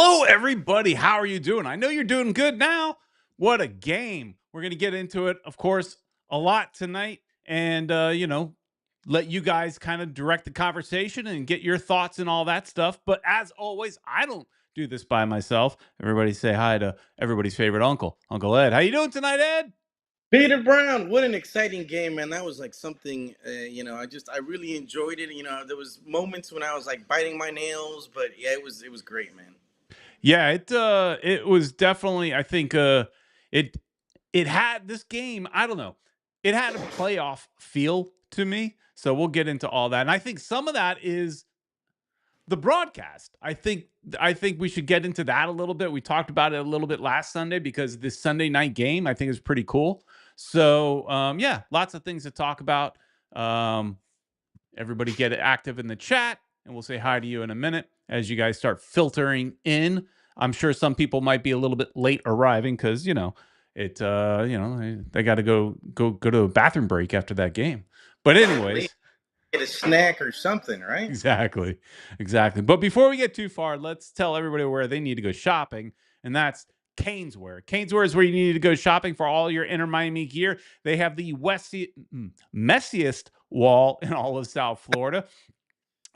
Hello, everybody. How are you doing? I know you're doing good now. What a game. We're going to get into it, of course, a lot tonight and, let you guys kind of direct the conversation and get your thoughts and all that stuff. But as always, I don't do this by myself. Everybody say hi to everybody's favorite uncle, Uncle Ed. How you doing tonight, Ed? Peter Brown, what an exciting game, man! That was like something, I really enjoyed it. There was moments when I was like biting my nails, but yeah, it was great, man. Yeah, it was definitely I think it it had this game, I don't know. It had a playoff feel to me. So we'll get into all that. And I think some of that is the broadcast. I think we should get into that a little bit. We talked about it a little bit last Sunday because this Sunday night game I think is pretty cool. So yeah, lots of things to talk about. Um Everybody get active in the chat, and we'll say hi to you in a minute as you guys start filtering in. I'm sure some people might be a little bit late arriving because they got to go to a bathroom break after that game. But Exactly. anyways, Get a snack or something, right? exactly. But before we get too far, let's tell everybody where they need to go shopping, and that's Caneswear. Caneswear is where you need to go shopping for all your Inter Miami gear. They have the messiest wall in all of South Florida.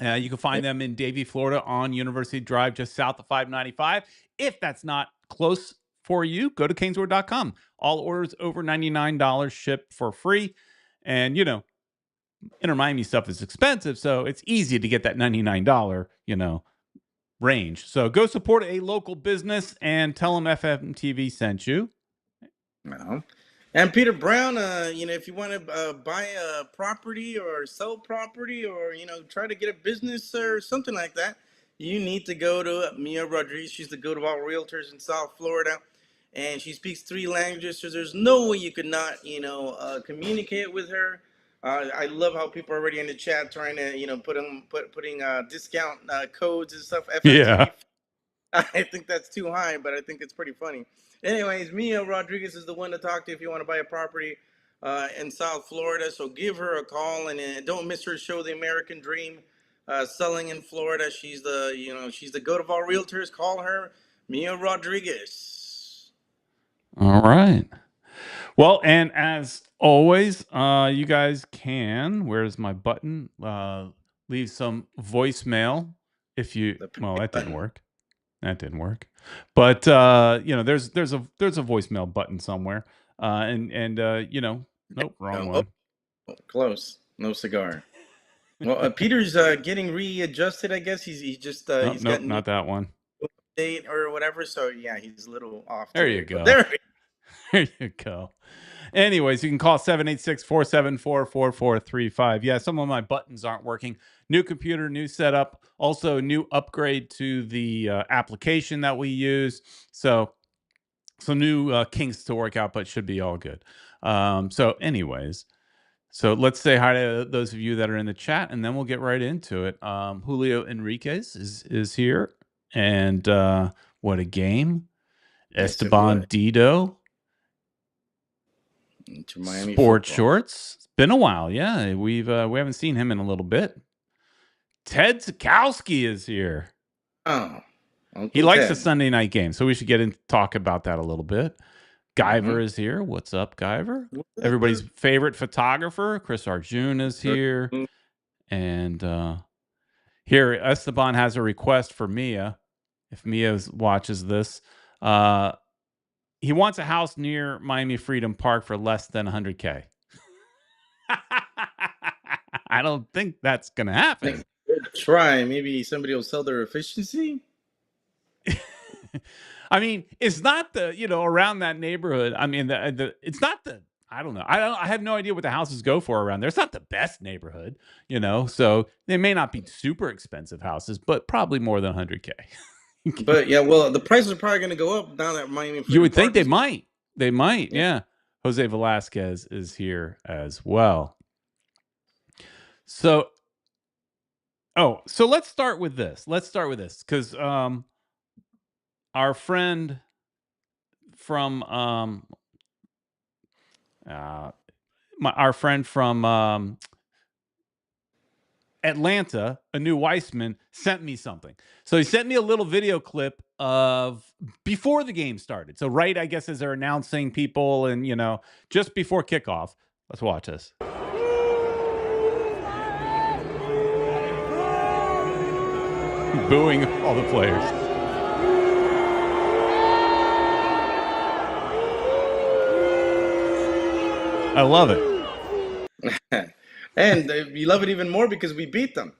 You can find them in Davie, Florida on University Drive, just south of 595. If that's not close for you, go to caneswear.com. All orders over $99 ship for free. And, Inter Miami stuff is expensive, so it's easy to get that $99, range. So go support a local business and tell them FMTV sent you. No. And Peter Brown, if you want to buy a property or sell property or try to get a business or something like that, you need to go to Mia Rodrigues. She's the go-to all realtors in South Florida, and she speaks three languages. So there's no way you could not, communicate with her. I love how people are already in the chat trying to, putting discount codes and stuff. Yeah. FMTV. I think that's too high, but I think it's pretty funny. Anyways, Mia Rodriguez is the one to talk to if you want to buy a property in South Florida. So give her a call and don't miss her show, The American Dream, selling in Florida. She's the go-to all realtors. Call her, Mia Rodriguez. All right. Well, and as always, you guys can, where's my button? Leave some voicemail if you, The well, that didn't button. work. That didn't work. But there's a voicemail button somewhere. Nope, wrong Oh, one. close. No cigar. Well, Peter's getting readjusted. I guess he's just Nope, he's got nope, new not that one. date or whatever. So yeah, he's a little off There you today. But go. there. There you go. Anyways, you can call 786-474-4435. Yeah, some of my buttons aren't working. New computer, new setup, also new upgrade to the application that we use. So some new kinks to work out, but should be all good. Anyways, so let's say hi to those of you that are in the chat, and then we'll get right into it. Julio Enriquez is here, and what a game. Yes, it Esteban would. Dido. To Miami Sports football. shorts. It's been a while. Yeah, we haven't seen him in a little bit. Ted Sikowski is here. Oh, He Uncle likes the Ted. Sunday night game, so we should get into talk about that a little bit. Mm-hmm. Guyver is here. What's up, Guyver? Everybody's favorite photographer, Chris Arjun, is here. And here, Esteban has a request for Mia. If Mia watches this, he wants a house near Miami Freedom Park for less than 100K. I don't think that's going to happen. Good try. Maybe somebody will sell their efficiency. I mean, it's not around that neighborhood. I mean, it's not the, I don't know. I have no idea what the houses go for around there. It's not the best neighborhood, so they may not be super expensive houses, but probably more than 100K. But yeah, well, the prices are probably going to go up now that Miami Freedom You would think Park they is. might. They might, yeah. Jose Velasquez is here as well. So let's start with this. Because our friend from Atlanta, a new Weissman, sent me something. So he sent me a little video clip of before the game started. So right, I guess, as they're announcing people and, just before kickoff. Let's watch this. Booing all the players. I love it. And you love it even more because we beat them.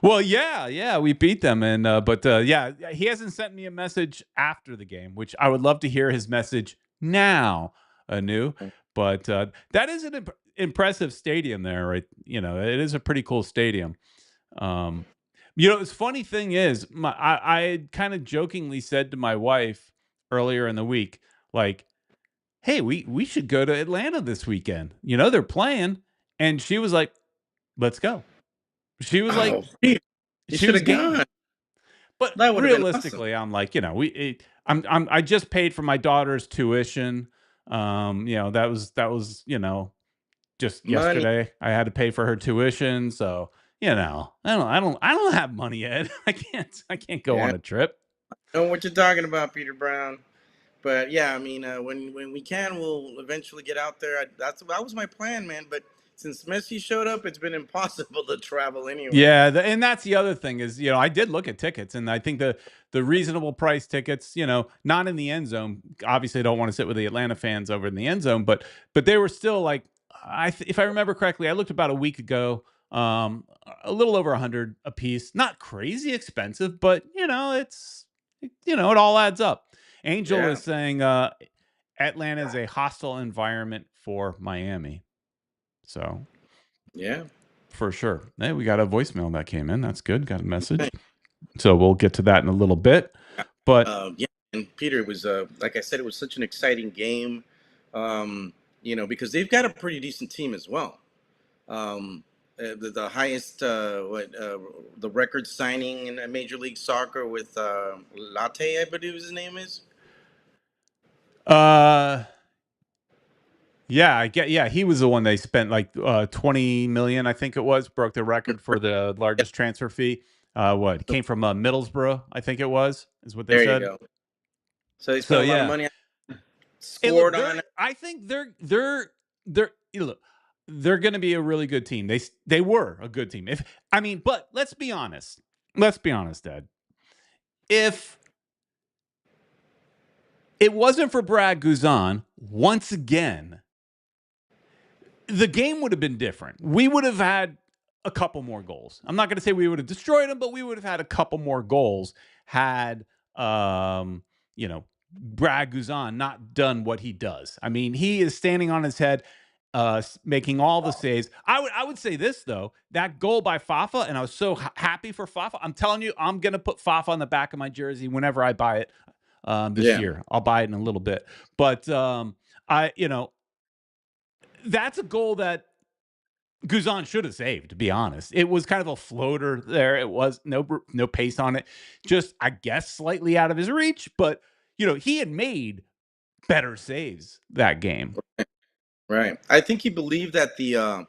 Well, yeah, we beat them, and but yeah, he hasn't sent me a message after the game, which I would love to hear his message now, anew. But that is an impressive stadium there, right? It is a pretty cool stadium. Um, the funny thing is, I kind of jokingly said to my wife earlier in the week, like, "Hey, we should go to Atlanta this weekend. They're playing," and she was like, "Let's go." She was like, Oh, you she should was have game. gone. But That would have been awesome. realistically, I'm like, I just paid for my daughter's tuition. That was just Money. yesterday. I had to pay for her tuition, so I don't have money yet. I can't go Yeah, on a trip. I know what you're talking about, Peter Brown. But yeah, I mean, when we can, we'll eventually get out there. That was my plan, man. But since Messi showed up, it's been impossible to travel anywhere. Yeah, and that's the other thing is, I did look at tickets, and I think the reasonable price tickets, not in the end zone. Obviously, I don't want to sit with the Atlanta fans over in the end zone, but they were still like, if I remember correctly, I looked about a week ago, a little over 100 a piece. Not crazy expensive, but it all adds up. Angel Yeah, is saying Atlanta is a hostile environment for Miami, so. yeah. For sure. Hey, we got a voicemail that came in. That's good. Got a message. So we'll get to that in a little bit. But Yeah, and Peter, it was like I said, it was such an exciting game. Because they've got a pretty decent team as well. The highest, the record signing in Major League Soccer with Latte, I believe his name is. uh yeah, he was the one they spent like 20 million, I think it was, broke the record for the Yeah, largest transfer fee. What came from Middlesbrough, I think it was, is what they there you said. go. So they So spent a lot of yeah. money, Hey, look, scored on it. I think look, they're going to be a really good team. They were a good team. But let's be honest. Let's be honest, Dad. If it wasn't for Brad Guzan, once again, the game would have been different. We would have had a couple more goals. I'm not going to say we would have destroyed them, but we would have had a couple more goals had Brad Guzan not done what he does. I mean, he is standing on his head, making all the saves. I would say this though, that goal by Fafa, and I was so happy for Fafa. I'm telling you, I'm gonna put Fafa on the back of my jersey whenever I buy it this Yeah, year. I'll buy it in a little bit, but I that's a goal that Guzan should have saved, to be honest. It was kind of a floater there. It was no pace on it. Just, I guess, slightly out of his reach, but he had made better saves that game. right. I think he believed that the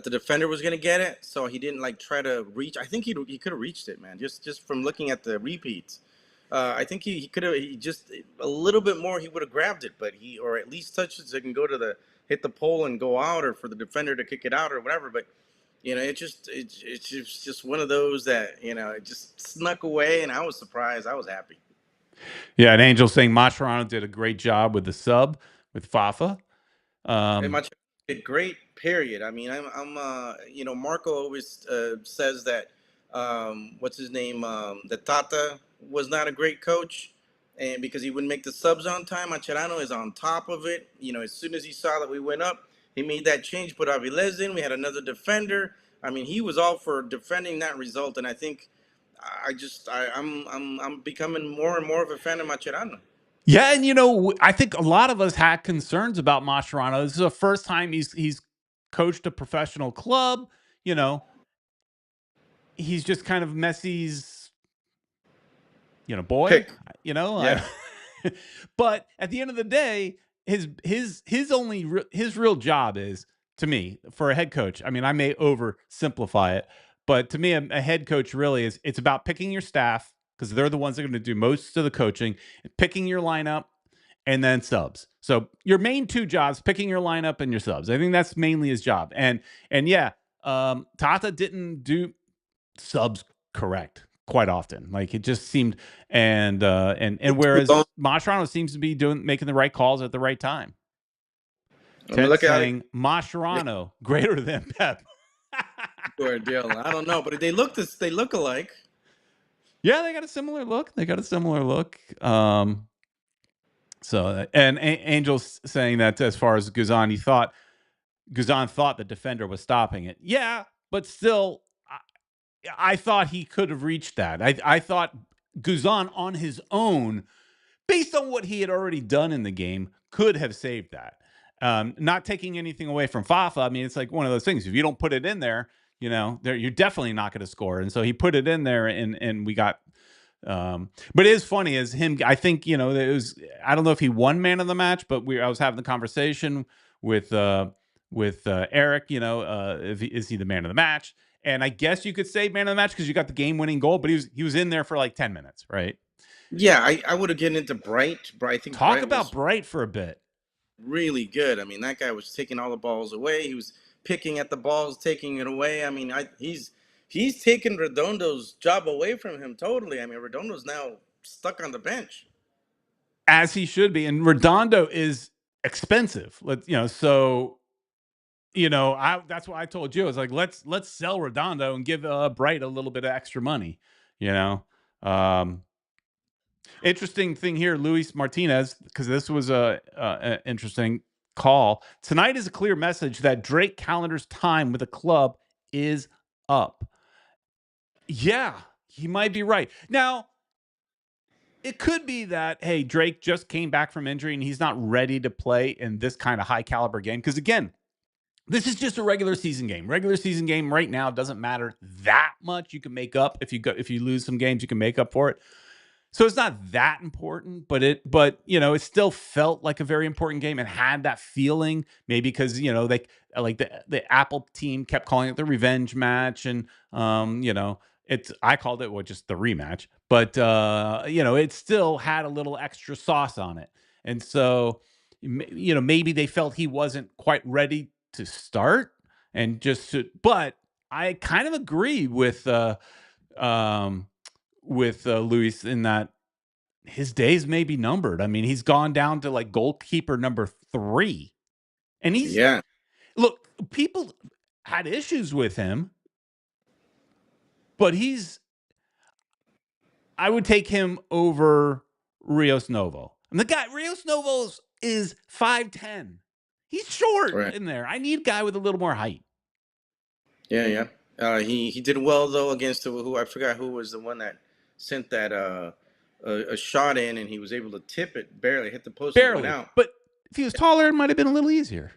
defender was gonna get it, so he didn't like try to reach. I think he could have reached it, man. Just from looking at the repeats. I think he could have he just a little bit more he would have grabbed it, but he or at least touched it so it can go to the hit the pole and go out, or for the defender to kick it out or whatever. But it's just one of those that it just snuck away, and I was surprised. I was happy. Yeah, and Angel saying Mascherano did a great job with the sub with Fafa. And Um, my did great. Period. I mean, Marco always says that what's his name, that Tata was not a great coach, and because he wouldn't make the subs on time. Macherano is on top of it. As soon as he saw that we went up, he made that change. Put Avilés in. We had another defender. I mean, he was all for defending that result, and I think I'm becoming more and more of a fan of Macherano. yeah, and I think a lot of us had concerns about Mascherano. This is the first time he's coached a professional club. You know, he's just kind of Messi's boy. Pick. You know, I, Yeah. but at the end of the day, his real job is, to me, for a head coach. I mean, I may oversimplify it, But to me, a head coach really is it's about picking your staff because they're the ones that are going to do most of the coaching, picking your lineup, and then subs. So your main two jobs, picking your lineup and your subs. I think that's mainly his job. And yeah, Tata didn't do subs correct quite often. Like it just seemed and Too whereas long. Mascherano seems to be making the right calls at the right time. I mean, Ted look at how saying Mascherano greater than Pep. they deal. I don't know, but they look alike. Yeah, they got a similar look. So and Angel's saying that as far as Guzan thought the defender was stopping it. Yeah, but still, I thought he could have reached that. I thought Guzan on his own, based on what he had already done in the game, could have saved that. Not taking anything away from Fafa. I mean, it's like one of those things. If you don't put it in there, you're definitely not going to score. And so he put it in there, and we got. But it is funny as him. I think it was. I don't know if he won man of the match, but I was having the conversation with Eric. If is he the man of the match? And I guess you could say man of the match because you got the game-winning goal, but he was in there for like 10 minutes, right? Yeah, I would have gotten into Bright. I think Talk Bright about was Bright for a bit. really good. I mean, that guy was taking all the balls away. He was picking at the balls, taking it away. I mean, he's taken Redondo's job away from him totally. I mean, Redondo's now stuck on the bench. As he should be. And Redondo is expensive. So that's why I told you. I was like, let's sell Redondo and give Bright a little bit of extra money. You know, interesting thing here, Luis Martinez, because this was a interesting call. Tonight is a clear message that Drake Calendar's time with the club is up. Yeah, he might be right. Now, it could be that, hey, Drake just came back from injury and he's not ready to play in this kind of high caliber game. Because again, this is just a regular season game. Regular season game right now doesn't matter that much. You can make up if you lose some games, you can make up for it. So it's not that important, but it still felt like a very important game and had that feeling. Maybe because they like the Apple team kept calling it the revenge match, and I called it just the rematch, but it still had a little extra sauce on it, and so maybe they felt he wasn't quite ready to start, but I kind of agree with Luis in that his days may be numbered. I mean, he's gone down to like goalkeeper number 3. And Yeah, look, people had issues with him, but I would take him over Rios Novo. And the guy, Rios Novo is 5'10". He's short right. in there. I need a guy with a little more height. Yeah, yeah. He did well though against who I forgot who was the one that sent that a shot in, and he was able to tip it, barely hit the post and went Barely. out. But if he was taller, it might have been a little easier.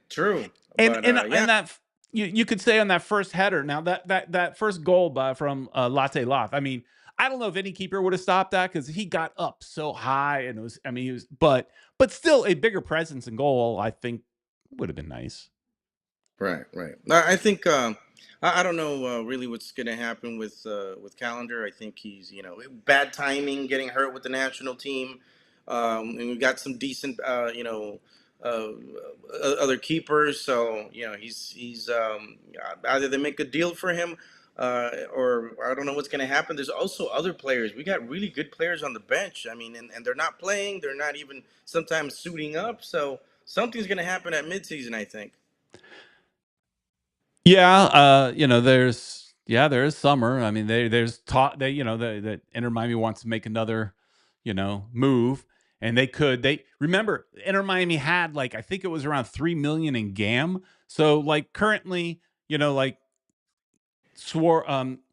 True, And but and yeah, and that you could say on that first header. Now that first goal from Latte Loth. I mean, I don't know if any keeper would have stopped that because he got up so high and it was. I mean, he was, but still a bigger presence in goal. I think would have been nice. right, right. I think I don't know really what's going to happen with Calendar. I think he's bad timing, getting hurt with the national team, and we've got some decent uh, other keepers. So he's either they make a deal for him. Or I don't know what's going to happen. There's also other players. We got really good players on the bench. I mean, and they're not playing. They're not even sometimes suiting up. So something's going to happen at midseason, I think. Yeah, there is summer. I mean, there's talk that that Inter Miami wants to make another, move, and they remember Inter Miami had like I think it was around 3 million in GAM. So like currently, like swore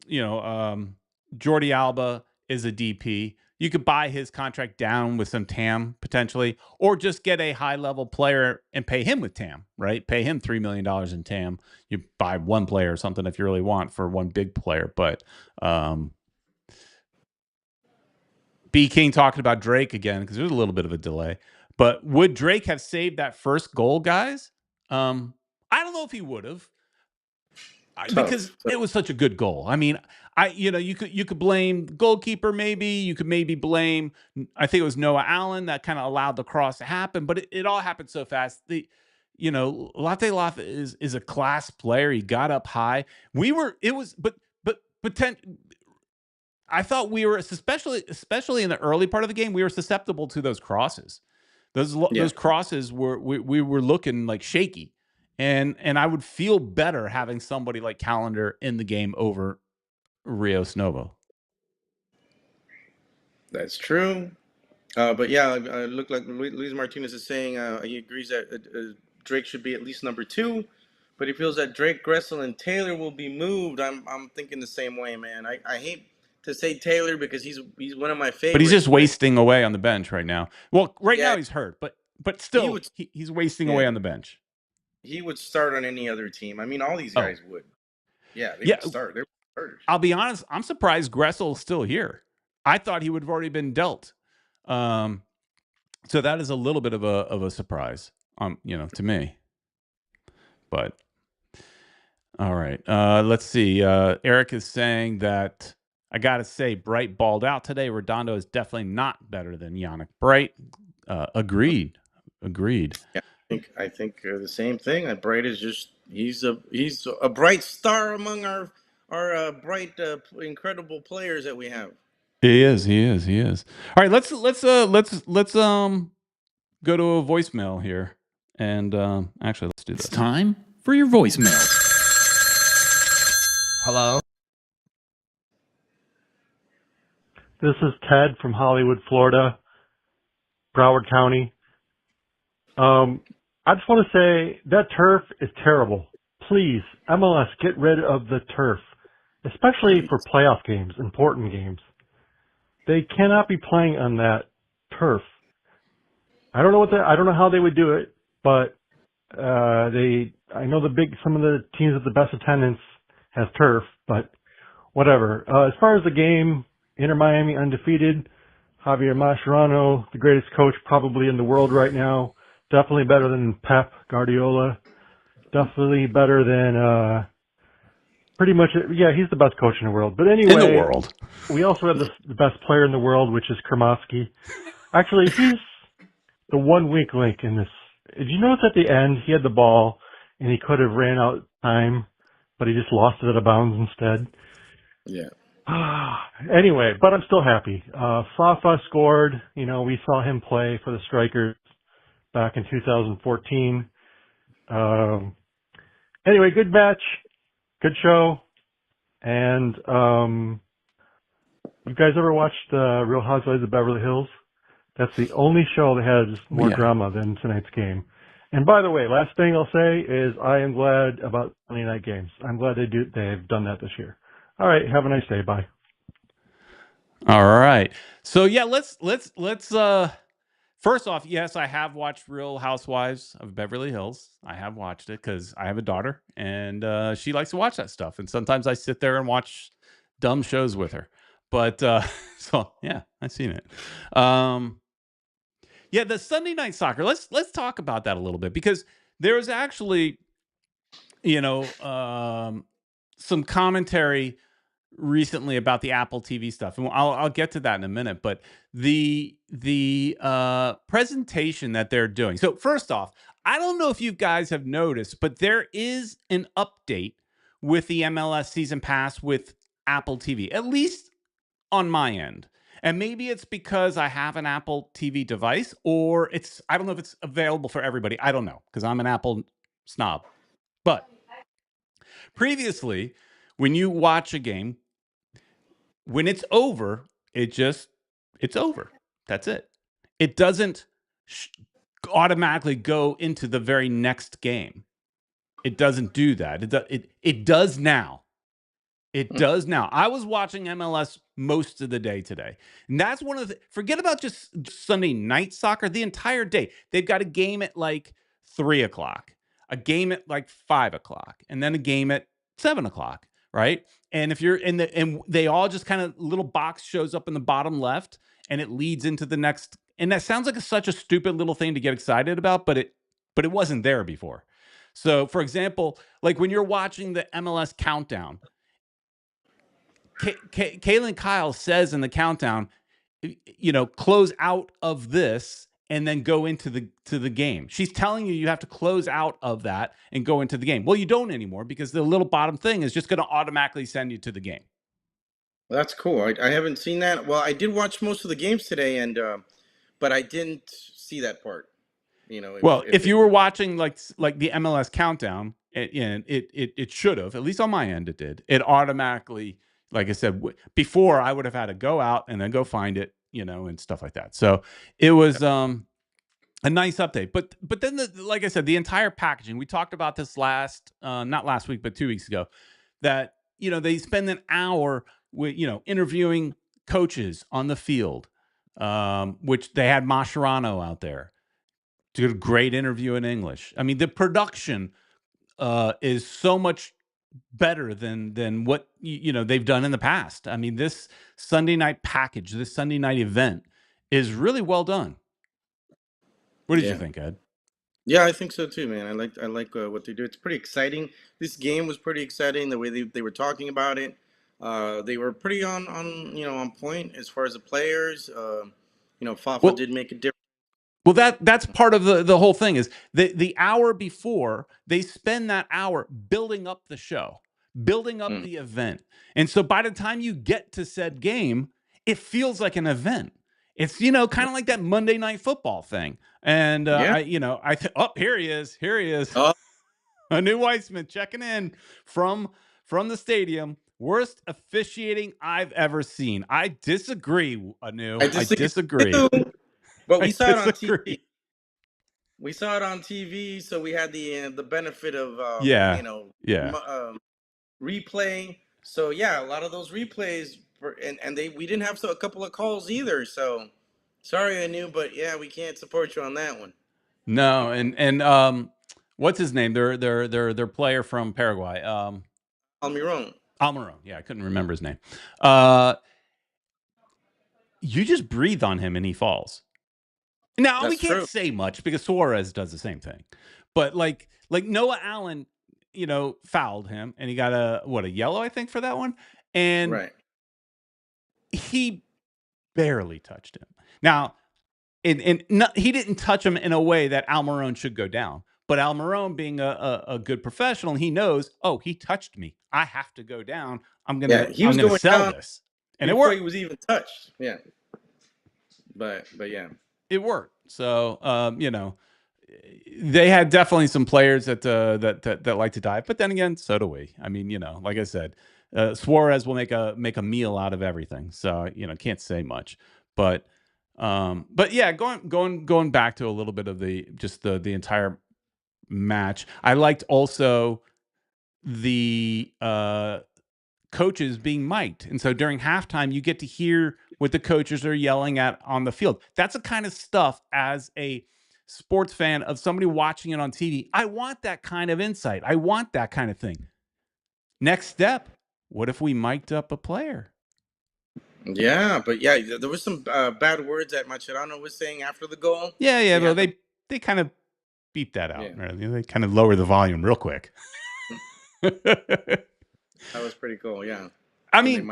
Jordi Alba is a DP. You could buy his contract down with some TAM potentially, or just get a high level player and pay him with TAM, right? Pay him $3 million in TAM. You buy one player or something if you really want for one big player. But B King talking about Drake again because there's a little bit of a delay. But would Drake have saved that first goal, guys? I don't know if he would have. Because Tough. it was such a good goal. I mean, you could blame the goalkeeper, maybe you could maybe blame. I think it was Noah Allen that kind of allowed the cross to happen, but it all happened so fast. Latte Loth is a class player. He got up high. We were it was but I thought we were especially in the early part of the game, we were susceptible to those crosses. Yeah. Those crosses we were looking like shaky, and I would feel better having somebody like Calendar in the game over Rios Novo. That's true. But yeah, it looked like Luis Martinez is saying he agrees that Drake should be at least number two, but he feels that Drake, Gressel, and Taylor will be moved. I'm thinking the same way, man. I hate to say Taylor because he's one of my But he's favorites, just but wasting away on the bench right now. Well, right yeah, now he's hurt, but he still would he's wasting yeah away on the bench. he would start on any other team. I mean, all these Oh guys would. Yeah, they yeah, would start. They're starters. I'll be honest. I'm surprised Gressel's still here. I thought he would have already been dealt. Um, so that is a little bit of a surprise, to me. But all right, let's see. Eric is saying that I got to say Bright balled out today. Redondo is definitely not better than Yannick Bright. Agreed. Agreed. Yeah, I think the same thing. Bright is just he's a bright star among our bright incredible players that we have. He is. He is. He is. All right. Let's go to a voicemail here, and actually let's do this. It's time for your voicemail. Hello. This is Ted from Hollywood, Florida, Broward County. I just want to say that turf is terrible. Please, MLS, get rid of the turf, especially for playoff games, important games. They cannot be playing on that turf. I don't know how they would do it, but I know some of the teams with the best attendance has turf, but whatever. As far as the game, Inter Miami undefeated. Javier Mascherano, the greatest coach probably in the world right now. Definitely better than Pep Guardiola. Definitely better than pretty much. Yeah, he's the best coach in the world. But anyway, In the world. we also have the best player in the world, which is Kremovsky. Actually, he's the one weak link in this. Did you notice at the end he had the ball and he could have ran out time, but he just lost it out of bounds instead? Yeah. Anyway, but I'm still happy. Fafa scored. We saw him play for the Strikers back in 2014. Anyway, good match, good show. And you guys ever watched Real Housewives of Beverly Hills? That's the only show that has more drama than tonight's game. And by the way, last thing I'll say is I am glad about Sunday night games. I'm glad they've done that this year. All right, have a nice day. Bye. All right. So yeah, let's first off, yes, I have watched Real Housewives of Beverly Hills. I have watched it because I have a daughter and she likes to watch that stuff. And sometimes I sit there and watch dumb shows with her. But so yeah, I've seen it. Yeah, the Sunday night soccer. Let's talk about that a little bit because there was actually, some commentary recently about the Apple TV stuff, and I'll get to that in a minute. But the presentation that they're doing. So first off, I don't know if you guys have noticed, but there is an update with the MLS season pass with Apple TV, at least on my end. And maybe it's because I have an Apple TV device, or I don't know if it's available for everybody. I don't know because I'm an Apple snob. But previously, when you watch a game, when it's over, it's over. That's it. It doesn't automatically go into the very next game. It doesn't do that. It does now. It does now. I was watching MLS most of the day today. And that's one of the forget about just Sunday night soccer, the entire day. They've got a game at like 3 o'clock, a game at like 5 o'clock, and then a game at 7 o'clock, right? And if you're and they all just kind of little box shows up in the bottom left and it leads into the next. And that sounds like such a stupid little thing to get excited about, but it wasn't there before. So, for example, like when you're watching the MLS countdown, Kaylin Kyle says in the countdown, close out of this and then go into the game. She's telling you have to close out of that and go into the game. Well, you don't anymore because the little bottom thing is just going to automatically send you to the game. Well, that's cool. I haven't seen that. Well, I did watch most of the games today, and but I didn't see that part. Well, if It you were watching like the MLS countdown, it should have, at least on my end, it did. It automatically, like I said, before I would have had to go out and then go find it, and stuff like that. So it was a nice update. But then, like I said, the entire packaging. We talked about this not last week, but 2 weeks ago, that they spend an hour with interviewing coaches on the field, which they had Mascherano out there. Did a great interview in English. I mean, the production is so much better than what they've done in the past. I mean, this Sunday night package, this Sunday night event is really well done. What did you think, Ed? Yeah, I think so too, man. I like what they do. It's pretty exciting. This game was pretty exciting. The way they were talking about it, they were pretty on point as far as the players. Fafa did make a difference. Well, that's part of the whole thing is the hour before they spend that hour building up the show, building up the event. And so by the time you get to said game, it feels like an event. It's, kind of like that Monday Night Football thing. And here he is. Oh, Anu Weissman checking in from the stadium. Worst officiating I've ever seen. I disagree, Anu. I disagree. But we saw it on TV. We saw it on TV, so we had the benefit of replay. So yeah, a lot of those replays, and we didn't have a couple of calls either. So sorry, Anu, but yeah, we can't support you on that one. No, and what's his name? Their player from Paraguay. Almiron. Yeah, I couldn't remember his name. You just breathe on him and he falls. Now we can't say much because Suarez does the same thing, but like Noah Allen, fouled him and he got a yellow, I think, for that one, and he barely touched him. Now, he didn't touch him in a way that Almiron should go down, but Almiron, being a good professional, he knows, oh, he touched me, I have to go down. I'm gonna sell this, and it worked. He was even touched, yeah. But yeah. It worked. So, they had definitely some players that like to dive, but then again, so do we. I mean, like I said, Suarez will make a meal out of everything. So, can't say much, but yeah, going back to a little bit of the entire match. I liked also the coaches being mic'd, and so during halftime you get to hear what the coaches are yelling at on the field. That's the kind of stuff, as a sports fan, of somebody watching it on TV, I want that kind of insight. I want that kind of thing. Next step, what if we mic'd up a player? Yeah, but yeah, there was some bad words that Mascherano was saying after the goal. Yeah, but they kind of beat that out. Right? They kind of lower the volume real quick. That was pretty cool. Yeah, I mean,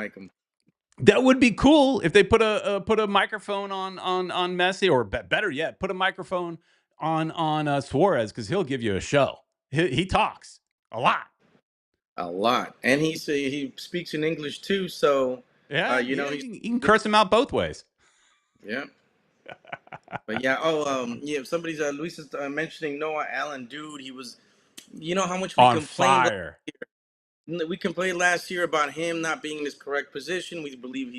that would be cool if they put a microphone on Messi, or better yet, put a microphone on Suarez, because he'll give you a show. He talks a lot, and he speaks in English too. So yeah, you can curse him out both ways. Yeah. But yeah, somebody's Luis is mentioning Noah Allen, dude. He was, how much we on fire. We complained last year about him not being in his correct position. We believe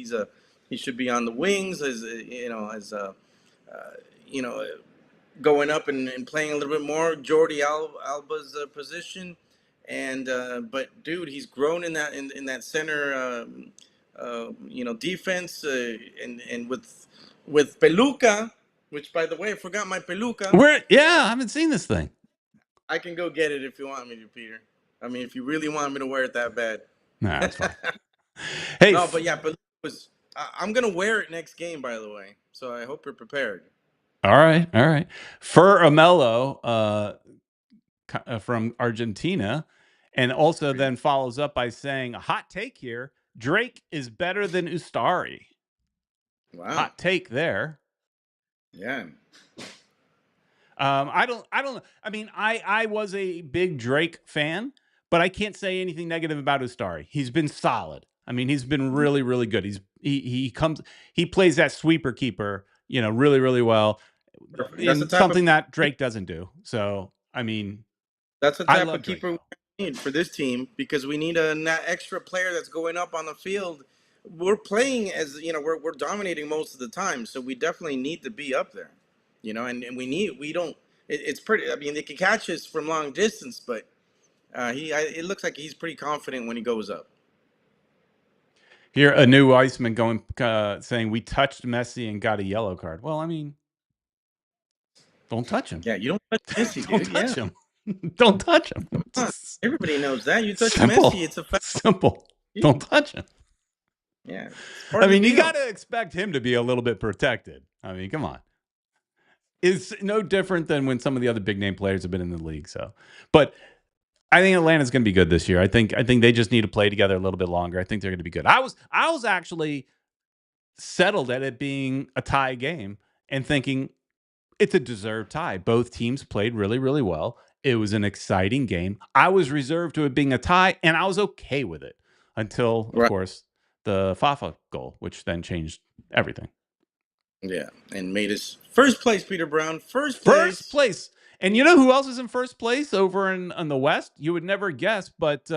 he should be on the wings, going up and playing a little bit more Jordi Alba's position. And but dude, he's grown in that center defense, and with Peluca, which, by the way, I forgot my Peluca. I haven't seen this thing. I can go get it if you want me to, Peter. I mean, if you really want me to wear it that bad. Nah, that's fine. Hey, no, but yeah, I'm gonna wear it next game, by the way. So I hope you're prepared. All right. For Amelo, from Argentina, and also then follows up by saying a hot take here: Drake is better than Ustari. Wow. Hot take there. Yeah. I don't. I mean, I was a big Drake fan, but I can't say anything negative about Ustari. He's been solid. I mean, he's been really, really good. He plays that sweeper keeper, really, really well, Perfect. in something that Drake doesn't do. So, I mean, that's the I type love of Drake. keeper we need for this team, because we need an extra player that's going up on the field. We're playing as we're dominating most of the time, so we definitely need to be up there. And we don't. It's pretty. I mean, they can catch us from long distance, but it looks like he's pretty confident when he goes up. Here, a new Iceman saying we touched Messi and got a yellow card. Well, I mean, don't touch him. Yeah, you don't touch Messi, Don't dude. touch him. Don't touch him. Come on. Everybody knows that. You touch Simple. Messi, it's a foul. Simple. Don't touch him. Yeah. I mean, you got to expect him to be a little bit protected. I mean, come on. It's no different than when some of the other big name players have been in the league. So, but I think Atlanta's going to be good this year. I think they just need to play together a little bit longer. I think they're going to be good. I was actually settled at it being a tie game and thinking it's a deserved tie. Both teams played really, really well. It was an exciting game. I was reserved to it being a tie, and I was okay with it until, of course, the Fafa goal, which then changed everything. Yeah, and made us first place, Peter Brown. First place. And you know who else is in first place over in the West? You would never guess, but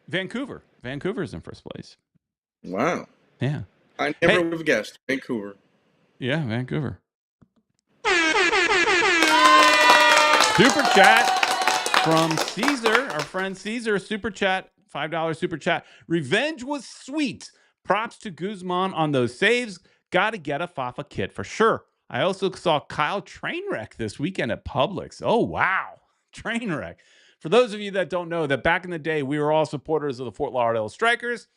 Vancouver. Vancouver's in first place. Wow. Yeah. I never would have guessed. Vancouver. Yeah, Vancouver. Super chat from Caesar, our friend Caesar. Super chat, $5 super chat. Revenge was sweet. Props to Guzman on those saves. Got to get a Fafa kit for sure. I also saw Kyle Trainwreck this weekend at Publix. Oh, wow. Trainwreck. For those of you that don't know, that back in the day, we were all supporters of the Fort Lauderdale Strikers.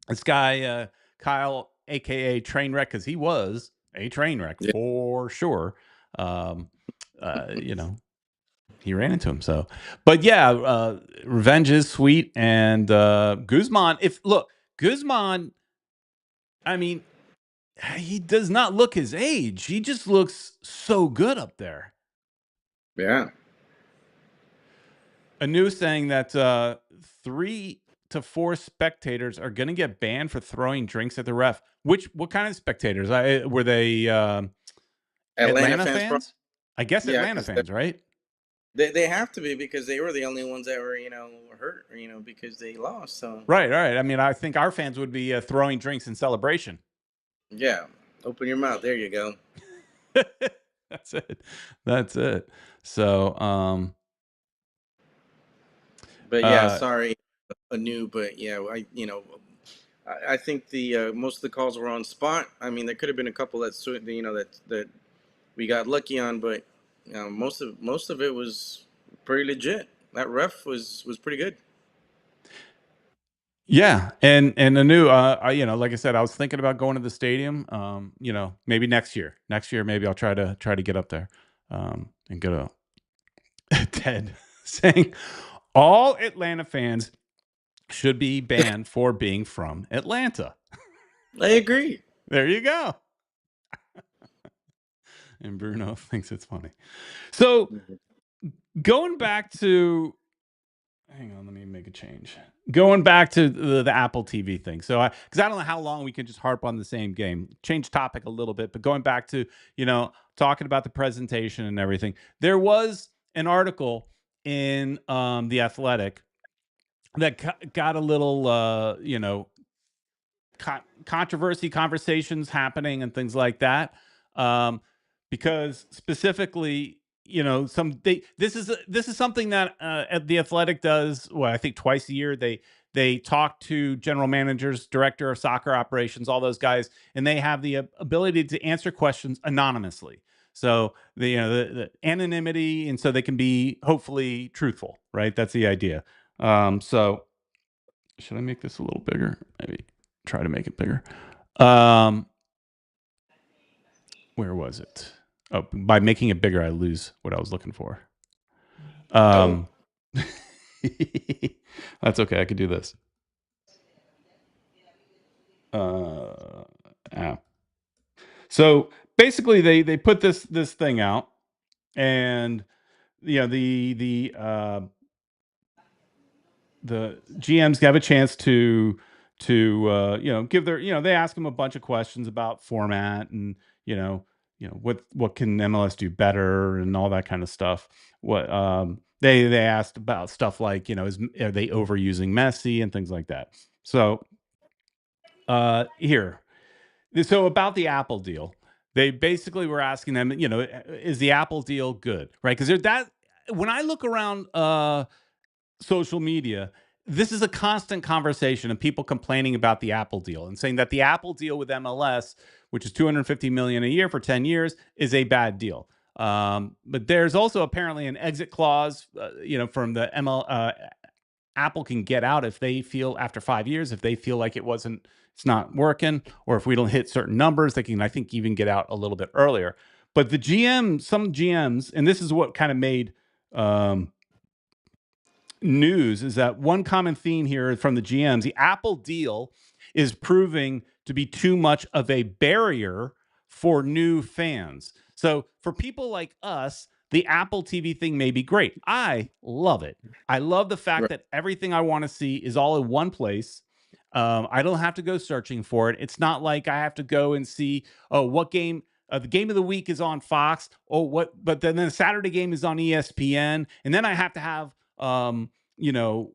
This guy, Kyle, a.k.a. Trainwreck, because he was a train wreck for sure. He ran into him. So, but yeah, revenge is sweet. And Guzman, Guzman, I mean, he does not look his age. He just looks so good up there. Yeah. A news saying that 3 to 4 spectators are going to get banned for throwing drinks at the ref. What kind of spectators? Were they Atlanta fans? I guess Atlanta fans, right? They have to be, because they were the only ones that were hurt, because they lost. So right. I mean, I think our fans would be throwing drinks in celebration. Yeah, open your mouth. There you go. That's it. So, but yeah, sorry, Anu, but yeah, I think the most of the calls were on spot. I mean, there could have been a couple that we got lucky on, but most of it was pretty legit. That ref was pretty good. Yeah, and Anu, like I said, I was thinking about going to the stadium. Maybe next year. Next year, maybe I'll try to get up there, and get a Ted saying all Atlanta fans should be banned for being from Atlanta. I agree. There you go. And Bruno thinks it's funny. So going back to, hang on, let me make a change. Going back to the Apple TV thing. So because I don't know how long we can just harp on the same game. Change topic a little bit, but going back to, talking about the presentation and everything. There was an article in The Athletic that got a little, controversy, conversations happening and things like that. Because specifically, this is something that The Athletic does. Well, I think twice a year they talk to general managers, director of soccer operations, all those guys, and they have the ability to answer questions anonymously. So the anonymity, and so they can be hopefully truthful, right? That's the idea. So should I make this a little bigger? Maybe try to make it bigger. Where was it? Oh, by making it bigger, I lose what I was looking for. Oh. That's okay. I could do this. Yeah. So basically, they put this thing out, and the GMs have a chance to give their they ask them a bunch of questions about format and what can MLS do better and all that kind of stuff. What they asked about stuff like are they overusing Messi and things like that. So here, so about the Apple deal, they basically were asking them, is the Apple deal good, right? Because that when I look around social media, this is a constant conversation of people complaining about the Apple deal and saying that the Apple deal with MLS, which is $250 million a year for 10 years, is a bad deal. But there's also apparently an exit clause, from the Apple can get out if they feel after 5 years, if they feel like it's not working, or if we don't hit certain numbers, they can, I think, even get out a little bit earlier. But some GMs, and this is what kind of made news, is that one common theme here from the GMs: the Apple deal is proving to be too much of a barrier for new fans. So for people like us, the Apple TV thing may be great. I love it. I love the fact Right. that everything I want to see is all in one place. I don't have to go searching for it. It's not like I have to go and see, what game. The game of the week is on Fox. But then the Saturday game is on ESPN, and then I have to have um, you know,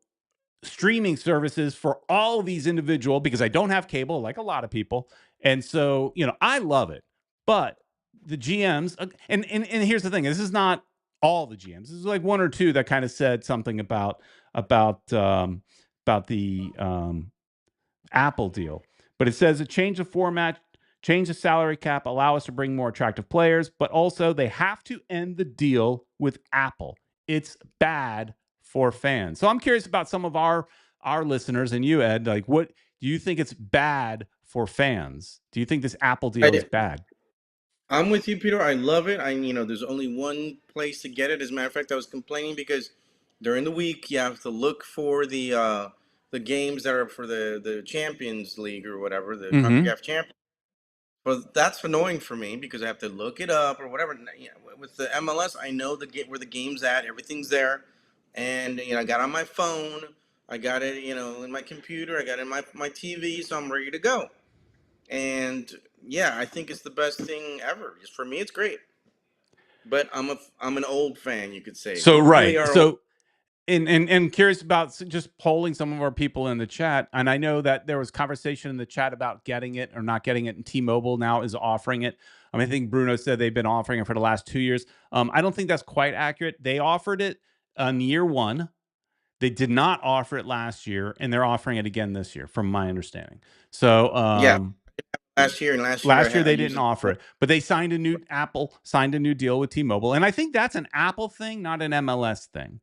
streaming services for all of these individual, because I don't have cable like a lot of people. And so, I love it. But the GMs, and here's the thing, this is not all the GMs. This is like one or two that kind of said something about the Apple deal. But it says a change of format, change the salary cap, allow us to bring more attractive players, but also they have to end the deal with Apple. It's bad for fans. So I'm curious about some of our listeners and you, Ed. Like, what do you think it's bad for fans? Do you think this Apple deal is bad? I'm with you, Peter. I love it. There's only one place to get it. As a matter of fact, I was complaining because during the week you have to look for the games that are for the Champions League or whatever, the Mm-hmm. CONCACAF Champions. But that's annoying for me because I have to look it up or whatever. With the MLS, I know where the game's at. Everything's there, and I got it on my phone. I got it, in my computer. I got it in my TV, so I'm ready to go. And yeah, I think it's the best thing ever. Just for me, it's great. But I'm an old fan, you could say. So We really right. are old. So and curious about just polling some of our people in the chat. And I know that there was conversation in the chat about getting it or not getting it, and T-Mobile now is offering it. I think Bruno said they've been offering it for the last 2 years. I don't think that's quite accurate. They offered it on year one. They did not offer it last year, and they're offering it again this year, from my understanding. So Yeah, last year last year I they used didn't it. offer it, but they signed Apple signed a new deal with T-Mobile, and I think that's an Apple thing, not an MLS thing.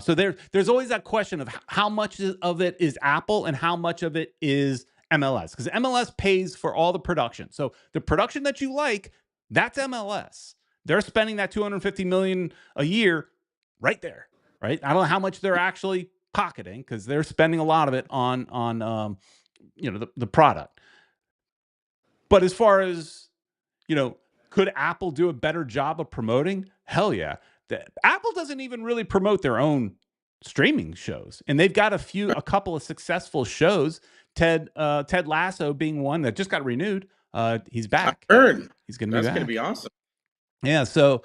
So there's always that question of how much of it is Apple and how much of it is MLS, because MLS pays for all the production. So the production that you like, that's MLS. They're spending that $250 million a year right there, right? I don't know how much they're actually pocketing, because they're spending a lot of it on the product. But as far as, could Apple do a better job of promoting? Hell yeah. Apple doesn't even really promote their own streaming shows, and they've got a couple of successful shows. Ted Lasso being one that just got renewed. He's I back. heard He's going to be that's back. going to be awesome. Yeah. So,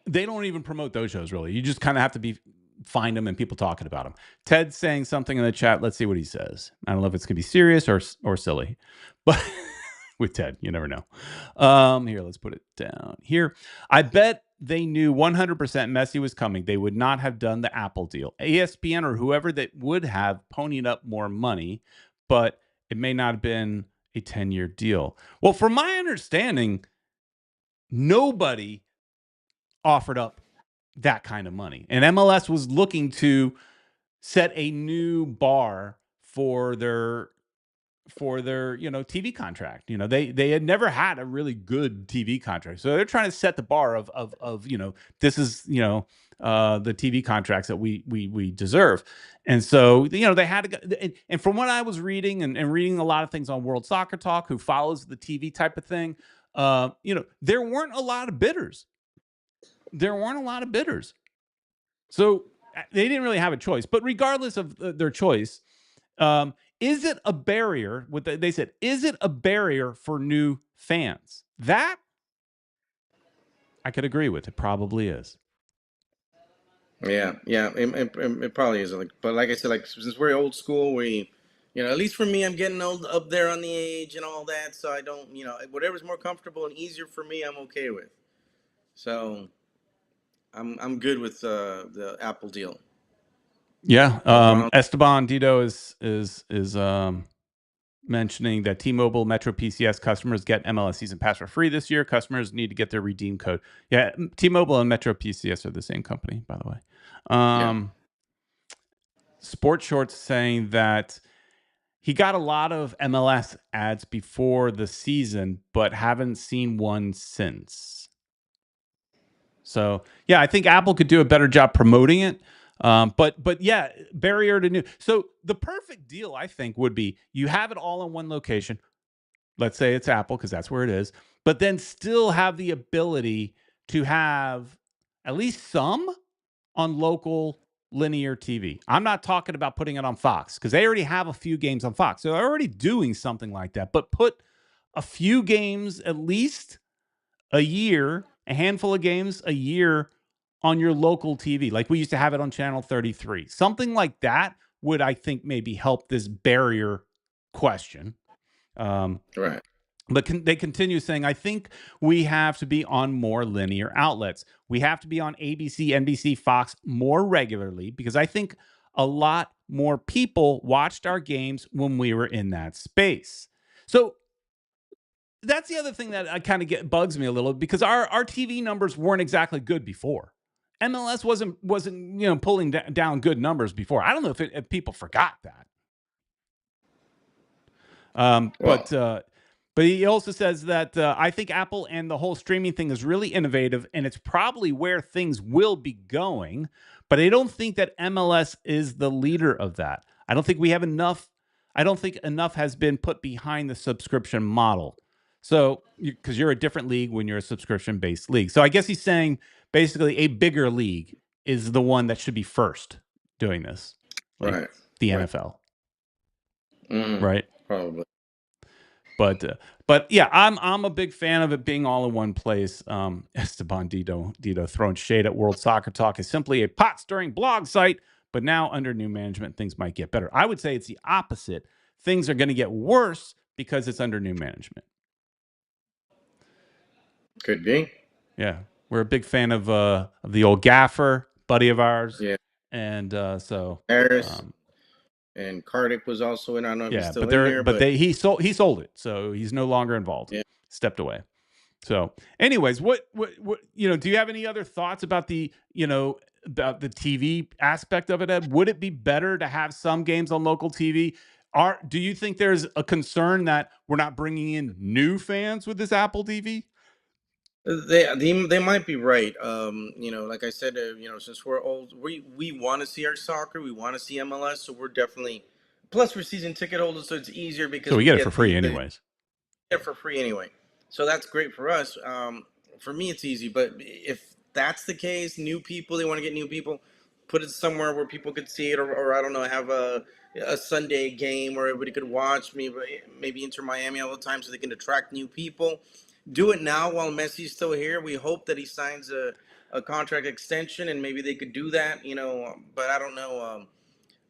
they don't even promote those shows really. You just kind of have to find them and people talking about them. Ted's saying something in the chat. Let's see what he says. I don't know if it's gonna be serious or silly, but with Ted, you never know. Here, let's put it down here. I bet they knew 100% Messi was coming. They would not have done the Apple deal. ESPN or whoever that would have ponied up more money, but it may not have been a 10-year deal. Well, from my understanding, nobody offered up that kind of money. And MLS was looking to set a new bar for their for their TV contract. They had never had a really good TV contract, so they're trying to set the bar of this is the TV contracts that we deserve. And so they had to go, and from what I was reading and reading a lot of things on World Soccer Talk, who follows the TV type of thing, there weren't a lot of bidders. So they didn't really have a choice. But regardless of their choice, is it a barrier? They said, is it a barrier for new fans? That I could agree with. It probably is. Yeah, it probably is. But like I said, since we're old school, at least for me, I'm getting old up there on the age and all that. So I don't, whatever's more comfortable and easier for me, I'm okay with. So I'm good with the Apple deal. Yeah. Esteban Dito is mentioning that T-Mobile Metro PCS customers get MLS season pass for free this year. Customers need to get their redeem code. Yeah, T-Mobile and Metro PCS are the same company, by the way. Sports Shorts saying that he got a lot of MLS ads before the season, but haven't seen one since. So yeah, I think Apple could do a better job promoting it. But yeah, barrier to new. So the perfect deal, I think, would be you have it all in one location. Let's say it's Apple because that's where it is, but then still have the ability to have at least some on local linear TV. I'm not talking about putting it on Fox because they already have a few games on Fox. So they're already doing something like that, but put a few games at least a year, a handful of games a year on your local TV. Like we used to have it on channel 33. Something like that would, I think, maybe help this barrier question. Right. But they continue saying, I think we have to be on more linear outlets. We have to be on ABC, NBC, Fox more regularly because I think a lot more people watched our games when we were in that space. So that's the other thing that I kind of bugs me a little because our TV numbers weren't exactly good before. MLS wasn't pulling down good numbers before. I don't know if people forgot that. But he also says that I think Apple and the whole streaming thing is really innovative, and it's probably where things will be going. But I don't think that MLS is the leader of that. I don't think we have enough. I don't think enough has been put behind the subscription model. So, because you're a different league when you're a subscription-based league. So I guess he's saying basically a bigger league is the one that should be first doing this, like right. the Right. NFL, Mm-hmm. right? Probably. But yeah, I'm a big fan of it being all in one place. Esteban Dito throwing shade at World Soccer Talk is simply a pot stirring blog site, but now under new management, things might get better. I would say it's the opposite. Things are going to get worse because it's under new management. Could be. Yeah, we're a big fan of the old gaffer, buddy of ours. Yeah. And so Harris and Cardiff was also in. I don't know if he's still in there, but he sold it, so he's no longer involved. Yeah. Stepped away. So, anyways, what do you have any other thoughts about the TV aspect of it, Ed? Would it be better to have some games on local TV? Do you think there's a concern that we're not bringing in new fans with this Apple TV? They might be right. Like I said, since we're old, we want to see our soccer. We want to see MLS, so we're definitely. Plus, we're season ticket holders, so it's easier because so we get it for free anyways. Get it for free anyway, so that's great for us. For me, it's easy. But if that's the case, new people, they want to get new people, put it somewhere where people could see it, or I don't know, have a Sunday game where everybody could watch. Maybe Inter Miami all the time, so they can attract new people. Do it now while Messi's still here. We hope that he signs a contract extension, and maybe they could do that. But I don't know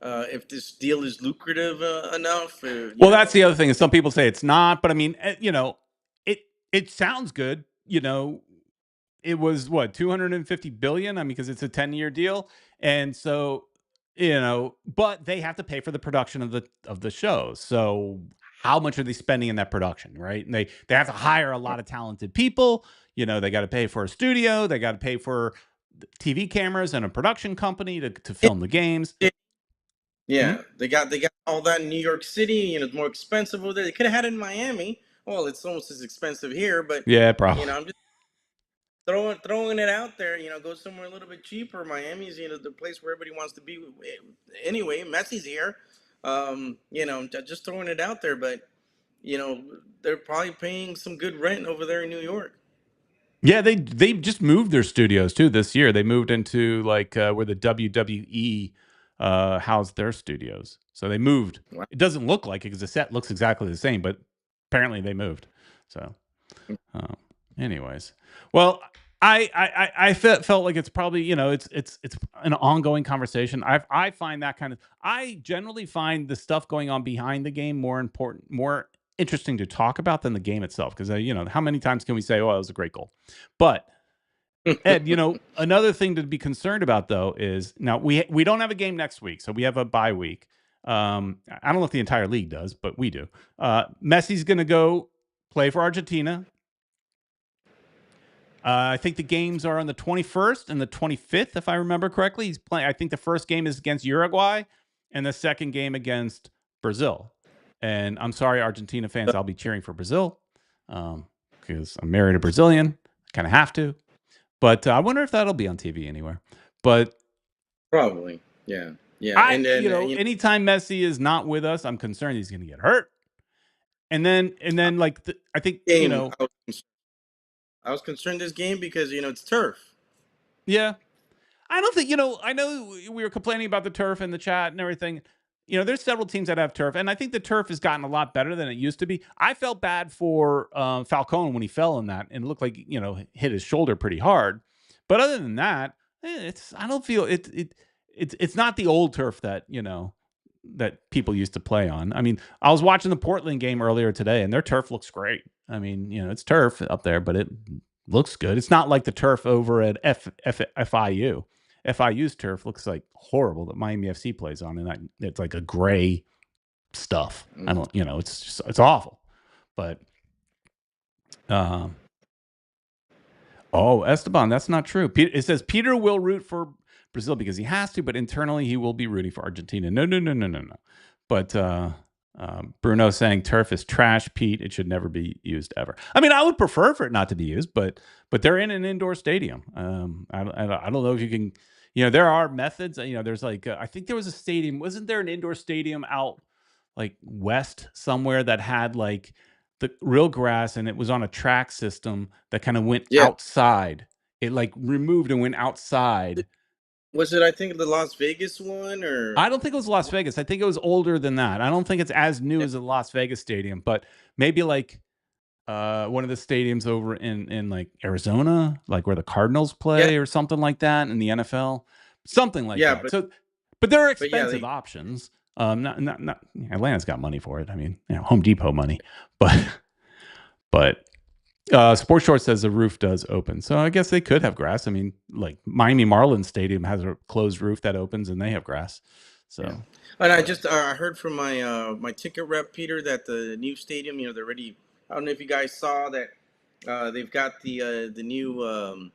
if this deal is lucrative enough. Well, that's the other thing. Is some people say it's not, but I mean, it sounds good. It was what 250 billion. I mean, because it's a 10-year deal, and so but they have to pay for the production of the show. So how much are they spending in that production, right? And they have to hire a lot of talented people. They got to pay for a studio. They got to pay for TV cameras and a production company to film the games. Yeah, they got to all that in New York City, it's more expensive over there. They could have had it in Miami. Well, it's almost as expensive here, but Yeah, probably. I'm just throwing it out there. Go somewhere a little bit cheaper. Miami's the place where everybody wants to be. Anyway, Messi's here. Just throwing it out there, but you know they're probably paying some good rent over there in New York. Yeah, they just moved their studios too this year. They moved into like where the WWE housed their studios. So they moved. Wow. It doesn't look like it because the set looks exactly the same, but apparently they moved. So, anyways, well, I felt like it's probably it's an ongoing conversation. I find that I generally find the stuff going on behind the game more important, more interesting to talk about than the game itself. Because how many times can we say, "Oh, that was a great goal," but Ed, another thing to be concerned about though is now we don't have a game next week, so we have a bye week. I don't know if the entire league does, but we do. Messi's going to go play for Argentina. I think the games are on the 21st and the 25th, if I remember correctly. He's playing. I think the first game is against Uruguay, and the second game against Brazil. And I'm sorry, Argentina fans, I'll be cheering for Brazil because I'm married a Brazilian. I kind of have to. But I wonder if that'll be on TV anywhere. But probably, yeah. And then anytime Messi is not with us, I'm concerned he's going to get hurt. And then I think I was concerned this game because it's turf. Yeah, I don't think I know we were complaining about the turf in the chat and everything. There's several teams that have turf, and I think the turf has gotten a lot better than it used to be. I felt bad for Falcone when he fell in that, and it looked like hit his shoulder pretty hard. But other than that, I don't feel it's not the old turf that that people used to play on. I mean, I was watching the Portland game earlier today, and their turf looks great. I mean, it's turf up there, but it looks good. It's not like the turf over at FIU. FIU's turf looks like horrible that Miami FC plays on, and it's like a gray stuff. I don't, it's awful. But, Esteban, that's not true. It says Peter will root for Brazil because he has to, but internally he will be rooting for Argentina. No. But Bruno saying turf is trash, Pete. It should never be used ever. I mean, I would prefer for it not to be used, but they're in an indoor stadium. I don't know if you can. There are methods. There's like I think there was a stadium. Wasn't there an indoor stadium out like west somewhere that had like the real grass and it was on a track system that kind of went outside. It like removed and went outside. Was it, I think, the Las Vegas one? Or I don't think it was Las Vegas. I think it was older than that. I don't think it's as new as the Las Vegas stadium, but maybe like one of the stadiums over in like Arizona, like where the Cardinals play or something like that in the NFL, something like that. But there are expensive options. Not Atlanta's got money for it. I mean, Home Depot money, but Sports Short says the roof does open, so I guess they could have grass. I mean, like Miami Marlins Stadium has a closed roof that opens, and they have grass. So, and I just I heard from my my ticket rep Peter that the new stadium, they're ready. I don't know if you guys saw that they've got the new